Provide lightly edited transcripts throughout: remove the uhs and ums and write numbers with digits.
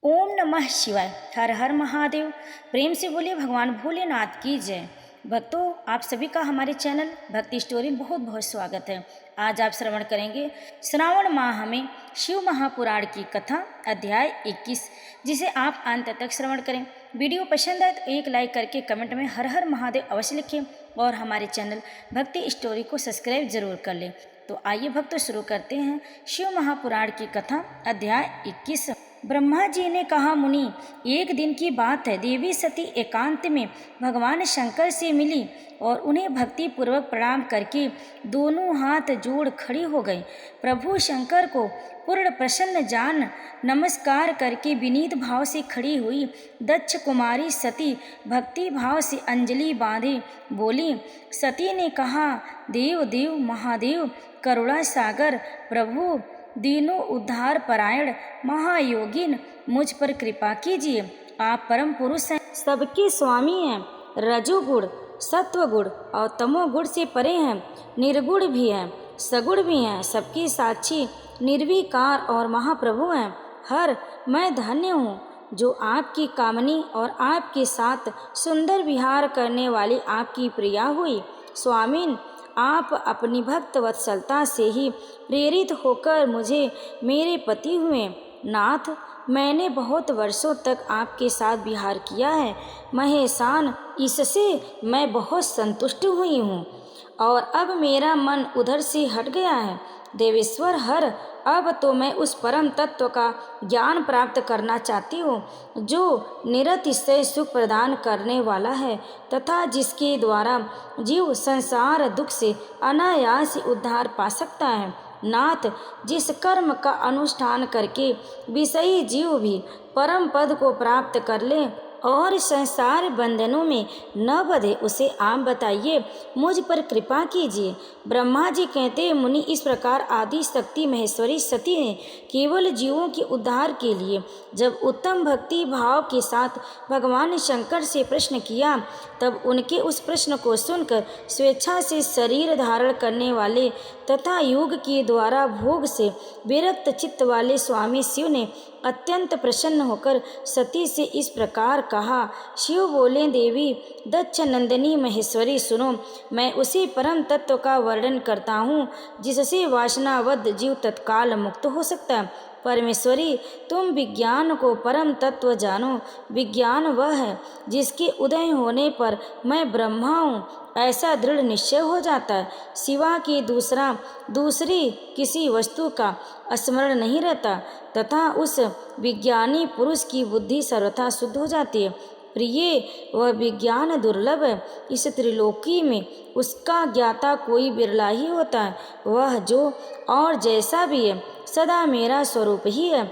ओम नमः शिवाय। हर हर महादेव। प्रेम से बोलिए भगवान भोलेनाथ की जय। भक्तों, आप सभी का हमारे चैनल भक्ति स्टोरी में बहुत बहुत स्वागत है। आज आप श्रवण करेंगे श्रावण माह में शिव महापुराण की कथा अध्याय 21, जिसे आप अंत तक श्रवण करें। वीडियो पसंद आए तो एक लाइक करके कमेंट में हर हर महादेव अवश्य लिखें और हमारे चैनल भक्ति स्टोरी को सब्सक्राइब जरूर कर लें। तो आइए भक्तों, शुरू करते हैं शिव महापुराण की कथा अध्याय 21। ब्रह्मा जी ने कहा, मुनि, एक दिन की बात है। देवी सती एकांत में भगवान शंकर से मिली और उन्हें भक्ति पूर्वक प्रणाम करके दोनों हाथ जोड़ खड़ी हो गई। प्रभु शंकर को पूर्ण प्रसन्न जान नमस्कार करके विनीत भाव से खड़ी हुई। दक्ष कुमारी सती भक्ति भाव से अंजलि बांधे बोली। सती ने कहा, देव देव महादेव, करुणा सागर प्रभु, दीनों उद्धार परायण महायोगिन, मुझ पर कृपा कीजिए। आप परम पुरुष हैं, सबके स्वामी हैं, रजोगुण सत्वगुण और तमोगुण से परे हैं, निर्गुण भी हैं, सगुण भी हैं, सबके साक्षी निर्विकार और महाप्रभु हैं। हर मैं धन्य हूँ जो आपकी कामनी और आपके साथ सुंदर विहार करने वाली आपकी प्रिया हुई। स्वामीन, आप अपनी भक्त वत्सलता से ही प्रेरित होकर मुझे मेरे पति हुए। नाथ, मैंने बहुत वर्षों तक आपके साथ विहार किया है। महेशान, इससे मैं बहुत संतुष्ट हुई हूँ और अब मेरा मन उधर से हट गया है। देवेश्वर हर, अब तो मैं उस परम तत्व का ज्ञान प्राप्त करना चाहती हूँ जो निरतिशय सुख प्रदान करने वाला है तथा जिसके द्वारा जीव संसार दुख से अनायास उद्धार पा सकता है। नाथ, जिस कर्म का अनुष्ठान करके विषयी जीव भी परम पद को प्राप्त कर ले और संसार बंधनों में न बंधे, उसे आप बताइए, मुझ पर कृपा कीजिए। ब्रह्मा जी कहते, मुनि, इस प्रकार आदि शक्ति महेश्वरी सती ने केवल जीवों के उद्धार के लिए जब उत्तम भक्ति भाव के साथ भगवान शंकर से प्रश्न किया, तब उनके उस प्रश्न को सुनकर स्वेच्छा से शरीर धारण करने वाले तथा योग के द्वारा भोग से विरक्त चित्त वाले स्वामी शिव ने अत्यंत प्रसन्न होकर सती से इस प्रकार कहा। शिव बोले, देवी दक्ष नंदिनी महेश्वरी, सुनो, मैं उसी परम तत्व का वर्णन करता हूँ जिससे वासनाबद्ध जीव तत्काल मुक्त हो सकता है। परमेश्वरी, तुम विज्ञान को परम तत्व जानो। विज्ञान वह है जिसके उदय होने पर मैं ब्रह्मा हूँ ऐसा दृढ़ निश्चय हो जाता है। सिवा की दूसरी किसी वस्तु का स्मरण नहीं रहता तथा उस विज्ञानी पुरुष की बुद्धि सर्वथा शुद्ध हो जाती है। प्रिय, वह विज्ञान दुर्लभ है। इस त्रिलोकी में उसका ज्ञाता कोई बिरला ही होता है। वह जो और जैसा भी है सदा मेरा स्वरूप ही है।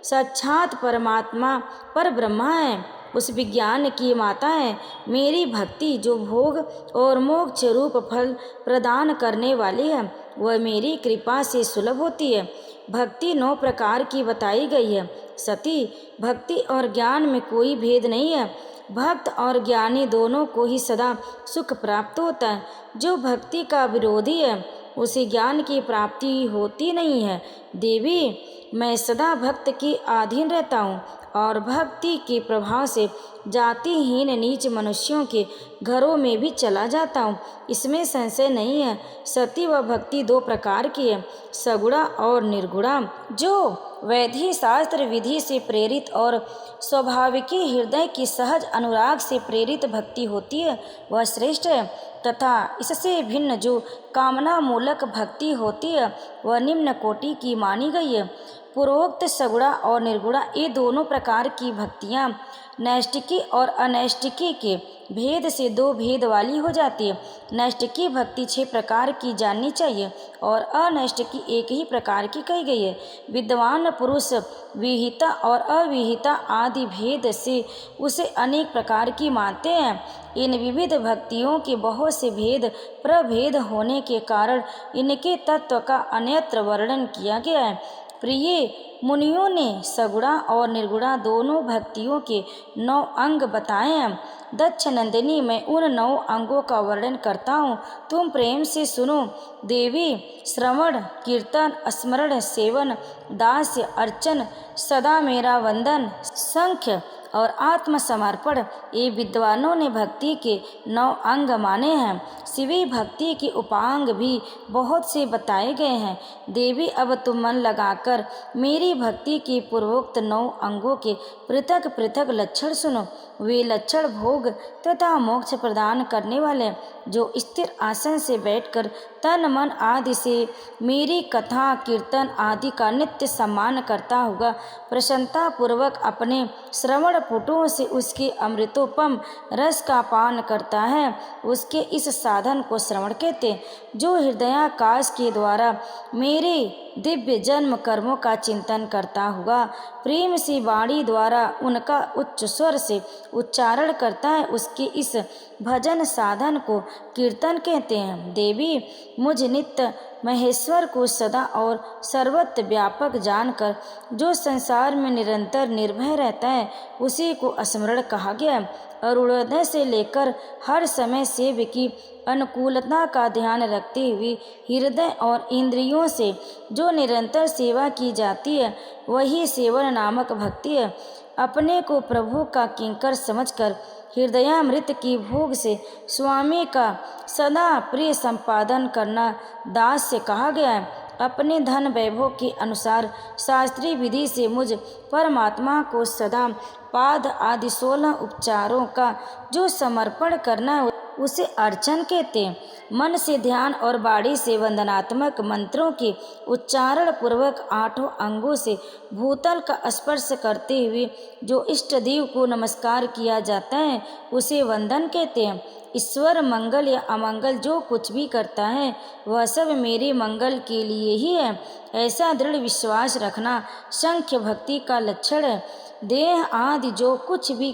साक्षात परमात्मा पर ब्रह्मा है, उस विज्ञान की माता है। मेरी भक्ति जो भोग और मोक्ष रूप फल प्रदान करने वाली है, वह मेरी कृपा से सुलभ होती है। भक्ति 9 प्रकार की बताई गई है। सती, भक्ति और ज्ञान में कोई भेद नहीं है। भक्त और ज्ञानी दोनों को ही सदा सुख प्राप्त होता है। जो भक्ति का विरोधी है उसे ज्ञान की प्राप्ति होती नहीं है। देवी, मैं सदा भक्त के अधीन रहता हूँ और भक्ति के प्रभाव से जातिहीन नीच मनुष्यों के घरों में भी चला जाता हूँ, इसमें संशय नहीं है। सती व भक्ति 2 प्रकार की है, सगुणा और निर्गुणा। जो वैधि शास्त्र विधि से प्रेरित और स्वाभाविकी हृदय की सहज अनुराग से प्रेरित भक्ति होती है, वह श्रेष्ठ है तथा इससे भिन्न जो कामना मूलक भक्ति होती है, वह निम्न कोटि की मानी गई है। पूर्वोक्त सगुणा और निर्गुणा, ये दोनों प्रकार की भक्तियाँ नैष्टिकी और अनैष्टिकी के भेद से 2 भेद वाली हो जाती है। नैष्टिकी भक्ति 6 प्रकार की जाननी चाहिए और अनैष्टिकी एक ही प्रकार की कही गई है। विद्वान पुरुष विहिता और अविहिता आदि भेद से उसे अनेक प्रकार की मानते हैं। इन विविध भक्तियों के बहुत से भेद प्रभेद होने के कारण इनके तत्व का अन्यत्र वर्णन किया गया है। प्रिय मुनियों ने सगुणा और निर्गुणा दोनों भक्तियों के 9 अंग बताए हैं। दक्ष नंदिनी, मैं उन 9 अंगों का वर्णन करता हूँ, तुम प्रेम से सुनो। देवी, श्रवण, कीर्तन, स्मरण, सेवन, दास्य, अर्चन, सदा मेरा वंदन, संख्य और आत्मसमर्पण, ये विद्वानों ने भक्ति के 9 अंग माने हैं। शिवी भक्ति के उपांग भी बहुत से बताए गए हैं। देवी, अब तुम मन लगाकर मेरी भक्ति के पूर्वोक्त 9 अंगों के पृथक पृथक लक्षण सुनो। वे लक्षण भोग तथा मोक्ष प्रदान करने वाले, जो स्थिर आसन से बैठकर तन मन आदि से मेरी कथा कीर्तन आदि का नित्य सम्मान करता होगा, प्रसन्नता पूर्वक अपने श्रवण पुटों से उसके अमृतोपम रस का पान करता है, उसके इस साधन को श्रवण कहते हैं। जो हृदयाकाश के द्वारा मेरे दिव्य जन्म कर्मों का चिंतन करता हुआ प्रेम से वाणी द्वारा उनका उच्च स्वर से उच्चारण करता है, उसके इस भजन साधन को कीर्तन कहते हैं। देवी, मुझ नित्य महेश्वर को सदा और सर्वत्र व्यापक जानकर जो संसार में निरंतर निर्भय रहता है, उसी को स्मरण कहा गया। अरुणोदय से लेकर हर समय सेव की अनुकूलता का ध्यान रखते हुए हृदय और इंद्रियों से जो निरंतर सेवा की जाती है, वही सेवन नामक भक्ति है। अपने को प्रभु का किंकर समझकर हृदयामृत की भोग से स्वामी का सदा प्रिय संपादन करना दास्य कहा गया है। अपने धन वैभव के अनुसार शास्त्रीय विधि से मुझ परमात्मा को सदा पाद आदि 16 उपचारों का जो समर्पण करना है, उसे अर्चन कहते हैं। मन से ध्यान और वाणी से वंदनात्मक मंत्रों के उच्चारण पूर्वक 8 अंगों से भूतल का स्पर्श करते हुए जो इष्ट देव को नमस्कार किया जाता है, उसे वंदन कहते हैं। ईश्वर मंगल या अमंगल जो कुछ भी करता है, वह सब मेरे मंगल के लिए ही है, ऐसा दृढ़ विश्वास रखना सांख्य भक्ति का लक्षण है। देह आदि जो कुछ भी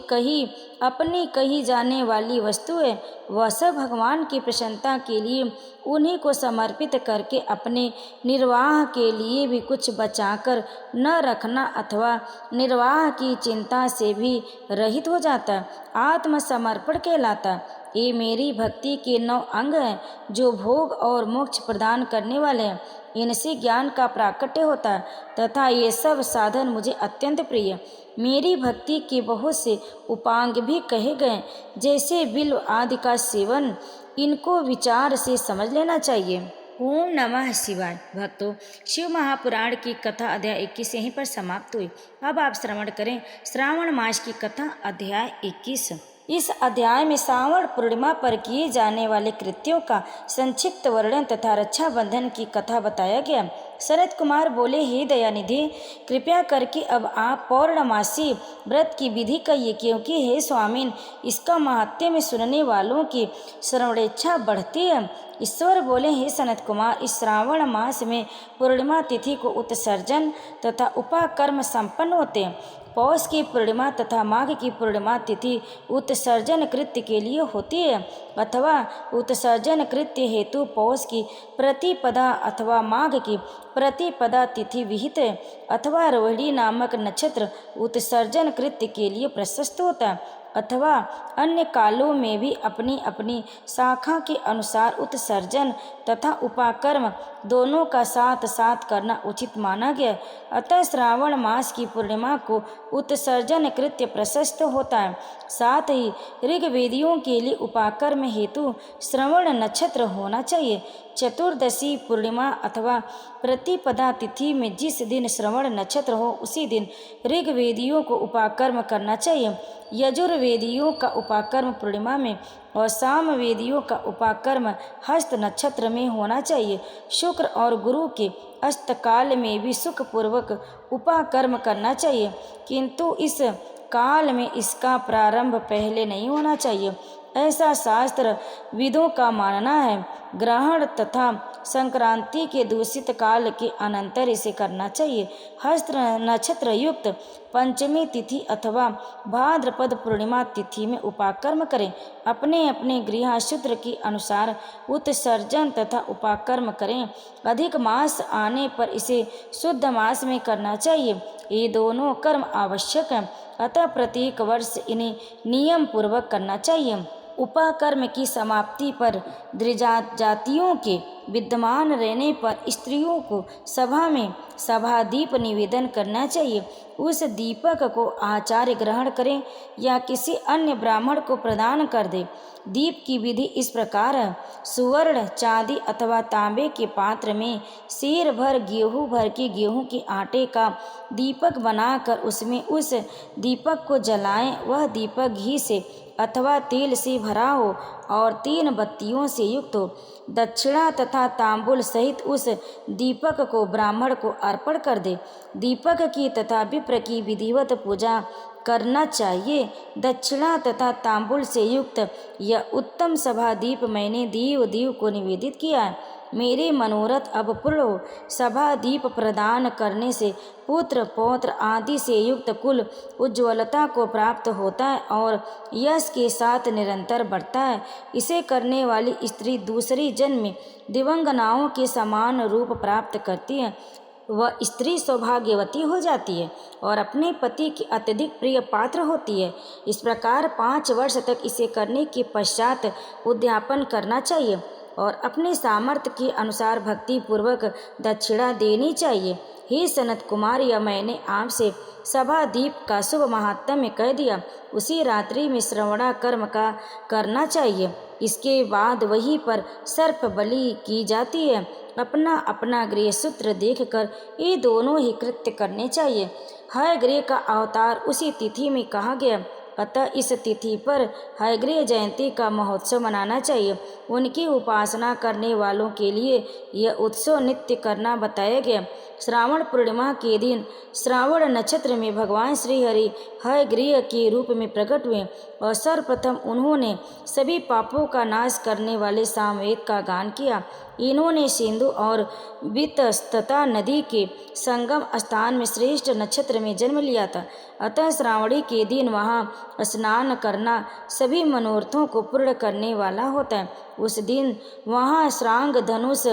अपनी कही जाने वाली वस्तु है, वह सब भगवान की प्रसन्नता के लिए उन्हीं को समर्पित करके अपने निर्वाह के लिए भी कुछ बचाकर न रखना अथवा निर्वाह की चिंता से भी रहित हो जाता, आत्मसमर्पण कहलाता। ये मेरी भक्ति के 9 अंग हैं, जो भोग और मोक्ष प्रदान करने वाले हैं। इनसे ज्ञान का प्राकट्य होता है तथा ये सब साधन मुझे अत्यंत प्रिय है। मेरी भक्ति के बहुत से उपांग भी कहे गए, जैसे बिल्व आदि का सेवन। इनको विचार से समझ लेना चाहिए। ओम नमः शिवाय। भक्तों, शिव महापुराण की कथा अध्याय 21 यहीं पर समाप्त हुई। अब आप श्रवण करें श्रावण मास की कथा अध्याय 21। इस अध्याय में श्रावण पूर्णिमा पर किए जाने वाले कृत्यों का संक्षिप्त वर्णन तथा रक्षाबंधन की कथा बताया गया। सनत कुमार बोले, हे दयानिधि, कृपया करके अब आप पौर्णमासी व्रत की विधि कहिए, क्योंकि हे स्वामीन, इसका महात्म्य में सुनने वालों की श्रवणेच्छा बढ़ती है। ईश्वर बोले, हे सनत कुमार, इस श्रावण मास में पूर्णिमा तिथि को उत्सर्जन तथा उपाकर्म संपन्न होते हैं। पौष की पूर्णिमा तथा माघ की पूर्णिमा तिथि उत्सर्जन कृत्य के लिए होती है, अथवा उत्सर्जन कृत्य हेतु पौष की प्रतिपदा अथवा माघ की प्रतिपदा तिथि विहित है, अथवा रोहिणी नामक नक्षत्र उत्सर्जन कृत्य के लिए प्रशस्त होता है, अथवा अन्य कालों में भी अपनी अपनी शाखा के अनुसार उत्सर्जन तथा उपाकर्म दोनों का साथ साथ करना उचित माना गया। अतः श्रावण मास की पूर्णिमा को उत्सर्जन कृत्य प्रशस्त होता है। साथ ही ऋग्वेदियों के लिए उपाकर्म हेतु श्रवण नक्षत्र होना चाहिए। चतुर्दशी पूर्णिमा अथवा प्रतिपदा तिथि में जिस दिन श्रवण नक्षत्र हो, उसी दिन ऋग्वेदियों को उपाकर्म करना चाहिए। यजुर्वेदियों का उपाकर्म पूर्णिमा में और सामवेदियों का उपाकर्म हस्त नक्षत्र में होना चाहिए। शुक्र और गुरु के अस्तकाल में भी सुखपूर्वक उपाकर्म करना चाहिए, किंतु इस काल में इसका प्रारंभ पहले नहीं होना चाहिए, ऐसा शास्त्र विदों का मानना है। ग्रहण तथा संक्रांति के दूषित काल के अनंतर इसे करना चाहिए। हस्त नक्षत्र युक्त पंचमी तिथि अथवा भाद्रपद पूर्णिमा तिथि में उपाकर्म करें। अपने अपने गृहसूत्र के अनुसार उत्सर्जन तथा उपाकर्म करें। अधिक मास आने पर इसे शुद्ध मास में करना चाहिए। ये दोनों कर्म आवश्यक हैं, अतः प्रत्येक वर्ष इन्हें नियम पूर्वक करना चाहिए। उपाकर्म की समाप्ति पर जातियों के विद्यमान रहने पर स्त्रियों को सभा में सभादीप निवेदन करना चाहिए। उस दीपक को आचार्य ग्रहण करें या किसी अन्य ब्राह्मण को प्रदान कर दे। दीप की विधि इस प्रकार है। सुवर्ण, चांदी अथवा तांबे के पात्र में सेर भर गेहूं के आटे का दीपक बनाकर उसमें उस दीपक को जलाएं। वह दीपक घी से अथवा तेल से भरा हो और 3 बत्तियों से युक्त हो। दक्षिणा तथा तांबूल सहित उस दीपक को ब्राह्मण को अर्पण कर दे। दीपक की तथा विप्र की विधिवत पूजा करना चाहिए। दक्षिणा तथा तांबूल से युक्त यह उत्तम सभा दीप मैंने देव को निवेदित किया है। मेरे मनोरथ अब पूर्ण हो। सभा दीप प्रदान करने से पुत्र पौत्र आदि से युक्त कुल उज्ज्वलता को प्राप्त होता है और यश के साथ निरंतर बढ़ता है। इसे करने वाली स्त्री दूसरी जन्म में दिवंगनाओं के समान रूप प्राप्त करती है। वह स्त्री सौभाग्यवती हो जाती है और अपने पति की अत्यधिक प्रिय पात्र होती है। इस प्रकार 5 वर्ष तक इसे करने के पश्चात उद्यापन करना चाहिए और अपने सामर्थ्य के अनुसार भक्ति पूर्वक दक्षिणा देनी चाहिए। हे सनत कुमार, यह मैंने आपसे सभा दीप का शुभ महात्म्य कह दिया। उसी रात्रि में श्रवणा कर्म का करना चाहिए। इसके बाद वहीं पर सर्प बलि की जाती है। अपना अपना गृह सूत्र देखकर ये दोनों ही कृत्य करने चाहिए। हयग्रीव का अवतार उसी तिथि में कहा गया, अतः इस तिथि पर हयग्रीव जयंती का महोत्सव मनाना चाहिए। उनकी उपासना करने वालों के लिए यह उत्सव नित्य करना बताया गया। श्रावण पूर्णिमा के दिन श्रावण नक्षत्र में भगवान श्री हरि हयग्रीव के रूप में प्रकट हुए और सर्वप्रथम उन्होंने सभी पापों का नाश करने वाले सामवेद का गान किया। इन्होंने सिंधु और वितस्तता नदी के संगम स्थान में श्रेष्ठ नक्षत्र में जन्म लिया था। अतः श्रावणी के दिन वहाँ स्नान करना सभी मनोरथों को पूर्ण करने वाला होता है। उस दिन वहाँ श्रांग, धनुष,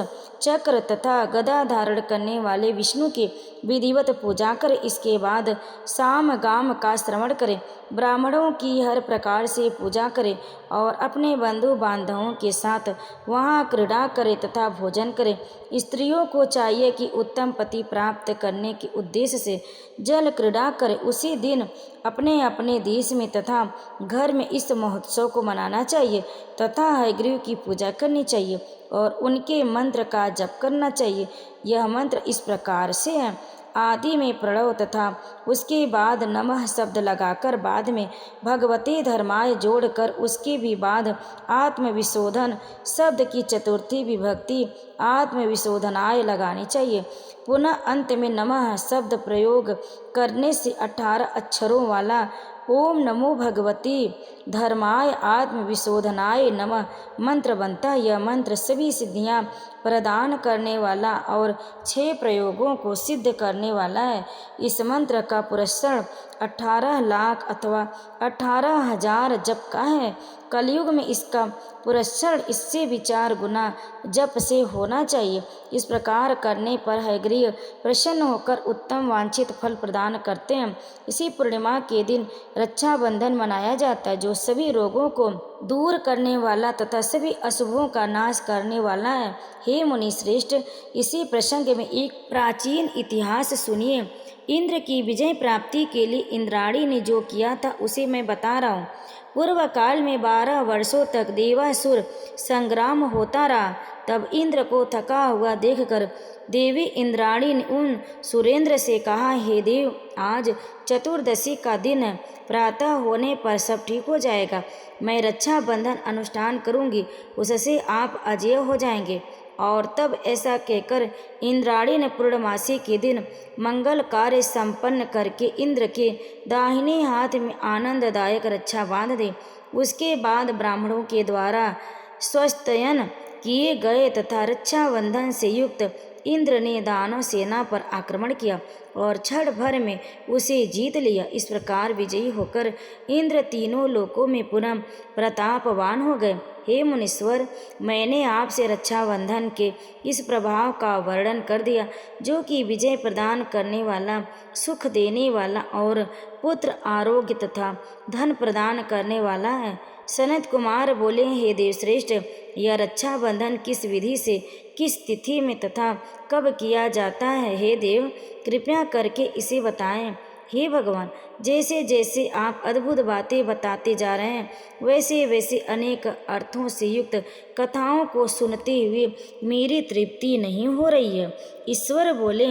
चक्र तथा गदा धारण करने वाले विष्णु की विधिवत पूजा करें। इसके बाद साम गाम का श्रवण करें, ब्राह्मणों की हर प्रकार से पूजा करें और अपने बंधु बांधवों के साथ वहाँ क्रीड़ा करें तथा भोजन करें। स्त्रियों को चाहिए कि उत्तम पति प्राप्त करने के उद्देश्य से जल क्रीड़ा करें। उसी दिन अपने अपने देश में तथा घर में इस महोत्सव को मनाना चाहिए तथा हयग्रीव की पूजा करनी चाहिए और उनके मंत्र का जप करना चाहिए। यह मंत्र इस प्रकार से है: आदि में प्रणव तथा उसके बाद नमः शब्द लगाकर बाद में भगवते धर्माय जोड़कर उसके भी बाद आत्मविशोधन शब्द की चतुर्थी विभक्ति आत्मविशोधनाय लगानी चाहिए। पुनः अंत में नमः शब्द प्रयोग करने से 18 अक्षरों वाला ओम नमो भगवती धर्माय आत्मविशोधनाय नमः मंत्र बनता है। यह मंत्र सभी सिद्धियां प्रदान करने वाला और 6 प्रयोगों को सिद्ध करने वाला है। इस मंत्र का पुरस्कार 18 लाख अथवा 18,000 जप का है। कलयुग में इसका पुरस्कार इससे भी 4 गुना जप से होना चाहिए। इस प्रकार करने पर हयग्रीव प्रसन्न होकर उत्तम वांछित फल प्रदान करते हैं। इसी पूर्णिमा के दिन रक्षाबंधन मनाया जाता है, जो सभी रोगों को दूर करने वाला तथा सभी अशुभों का नाश करने वाला है। हे मुनि श्रेष्ठ, इसी प्रसंग में एक प्राचीन इतिहास सुनिए। इंद्र की विजय प्राप्ति के लिए इंद्राणी ने जो किया था उसे मैं बता रहा हूँ। पूर्व काल में 12 वर्षों तक देवासुर संग्राम होता रहा। तब इंद्र को थका हुआ देखकर देवी इंद्राणी ने उन सुरेंद्र से कहा, हे देव, आज चतुर्दशी का दिन है। प्रातः होने पर सब ठीक हो जाएगा। मैं रक्षाबंधन अनुष्ठान करूंगी, उससे आप अजय हो जाएंगे। और तब ऐसा कहकर इंद्राणी ने पूर्णमासी के दिन मंगल कार्य संपन्न करके इंद्र के दाहिने हाथ में आनंददायक रक्षा बांध दी। उसके बाद ब्राह्मणों के द्वारा स्वस्तयन किए गए तथा रक्षाबंधन से युक्त इंद्र ने दानव सेना पर आक्रमण किया और क्षण भर में उसे जीत लिया। इस प्रकार विजयी होकर इंद्र तीनों लोकों में पुनः प्रतापवान हो गए। हे मुनीश्वर, मैंने आपसे रक्षाबंधन के इस प्रभाव का वर्णन कर दिया, जो कि विजय प्रदान करने वाला, सुख देने वाला और पुत्र आरोग्य तथा धन प्रदान करने वाला है। सनत कुमार बोले, हे देवश्रेष्ठ, यह रक्षाबंधन किस विधि से, किस तिथि में तथा कब किया जाता है? हे देव, कृपया करके इसे बताएं। हे भगवान, जैसे जैसे आप अद्भुत बातें बताते जा रहे हैं, वैसे वैसे अनेक अर्थों से युक्त कथाओं को सुनते हुए मेरी तृप्ति नहीं हो रही है। ईश्वर बोले,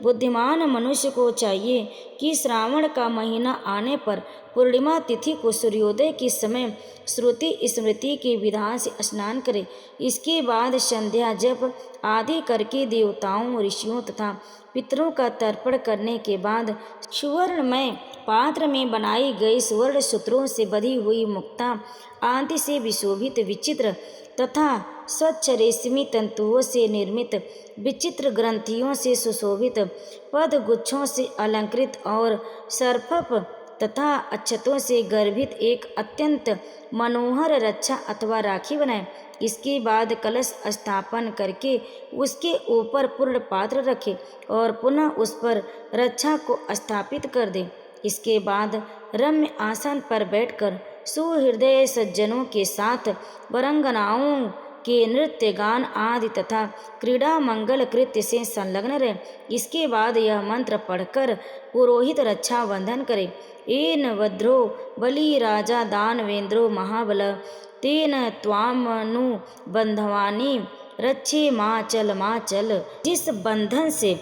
बुद्धिमान मनुष्य को चाहिए कि श्रावण का महीना आने पर पूर्णिमा तिथि को सूर्योदय के समय श्रुति स्मृति के विधान से स्नान करे। इसके बाद संध्या जप आदि करके देवताओं, ऋषियों तथा पितरों का तर्पण करने के बाद सुवर्णमय पात्र में बनाई गई सुवर्ण सूत्रों से बधी हुई मुक्ता आदि से विशोभित विचित्र तथा स्वच्छ रेशमी तंतुओं से निर्मित विचित्र ग्रंथियों से सुशोभित पद गुच्छों से अलंकृत और सर्पप तथा अक्षतों से गर्भित एक अत्यंत मनोहर रक्षा अथवा राखी बनाए। इसके बाद कलश स्थापन करके उसके ऊपर पूर्ण पात्र रखे और पुनः उस पर रक्षा को स्थापित कर दे। इसके बाद रम्य आसन पर बैठकर सुहृदय सज्जनों के साथ वरंगनाओं के नृत्य गान आदि तथा क्रीड़ा मंगल कृत्य से संलग्न रहे। इसके बाद यह मंत्र पढ़कर पुरोहित रक्षा बंधन करे। एन वध्रो बलि राजा दानवेंद्रो महाबल तेन त्वामनु बंधवानी रक्षे माँ चल। जिस बंधन से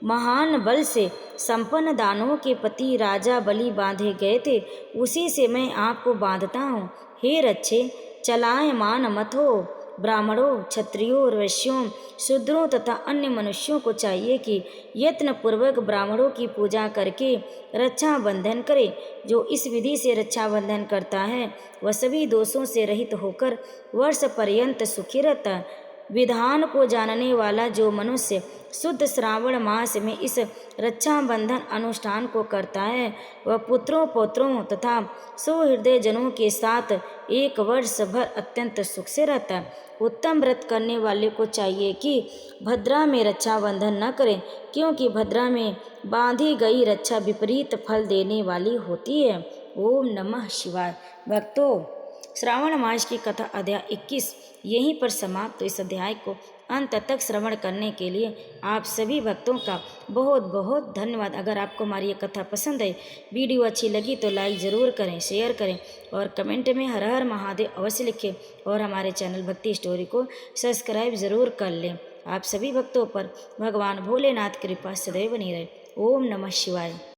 महान बल से संपन्न दानवों के पति राजा बलि बांधे गए थे, उसी से मैं आपको बांधता हूँ। हे रक्षे, चलायमान मत हो। ब्राह्मणों, क्षत्रियों, वैश्यों, शूद्रों तथा अन्य मनुष्यों को चाहिए कि यत्न पूर्वक ब्राह्मणों की पूजा करके रक्षा बंधन करे। जो इस विधि से रक्षा बंधन करता है, वह सभी दोषों से रहित होकर वर्ष पर्यंत सुखी रहता है। विधान को जानने वाला जो मनुष्य शुद्ध श्रावण मास में इस रक्षाबंधन अनुष्ठान को करता है, वह पुत्रों पौत्रों तथा सुहृदय जनों के साथ एक वर्ष भर अत्यंत सुख से रहता है। उत्तम व्रत करने वाले को चाहिए कि भद्रा में रक्षाबंधन न करें, क्योंकि भद्रा में बांधी गई रक्षा विपरीत फल देने वाली होती है। ओम नमः शिवाय। भक्तों, श्रावण मास की कथा अध्याय 21 यहीं पर समाप्त। तो इस अध्याय को अंत तक श्रवण करने के लिए आप सभी भक्तों का बहुत बहुत धन्यवाद। अगर आपको हमारी ये कथा पसंद है, वीडियो अच्छी लगी तो लाइक ज़रूर करें, शेयर करें और कमेंट में हर हर महादेव अवश्य लिखें और हमारे चैनल भक्ति स्टोरी को सब्सक्राइब ज़रूर कर लें। आप सभी भक्तों पर भगवान भोलेनाथ की कृपा सदैव बनी रहे। ओम नमः शिवाय।